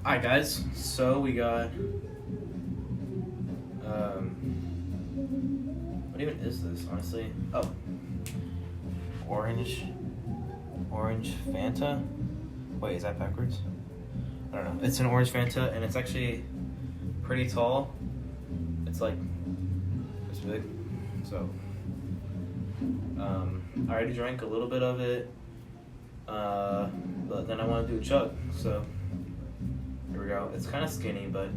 Alright guys, so we got what even is this, honestly? Oh. Orange Fanta? Wait, is that backwards? I don't know. It's an orange Fanta and it's actually pretty tall. It's like this big. So I already drank a little bit of it. But then I want to do a chug, so here we go. It's kind of skinny, but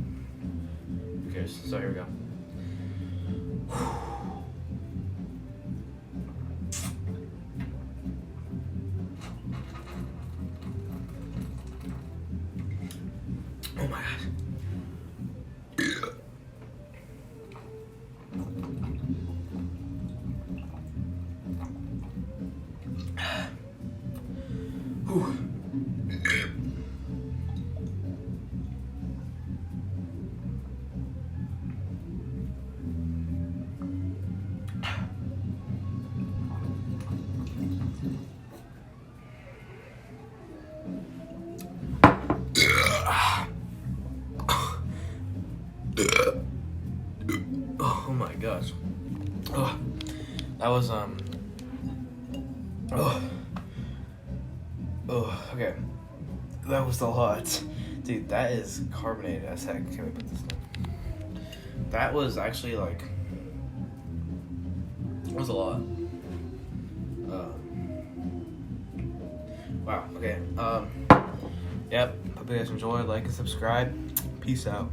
who cares? So here we go. Oh my gosh. Oh my gosh. Oh, that was okay. That was a lot. Dude, that is carbonated as heck. Can we put this down? That was actually like, it was a lot. Wow, okay. Yep, hope you guys enjoyed. Like and subscribe. Peace out.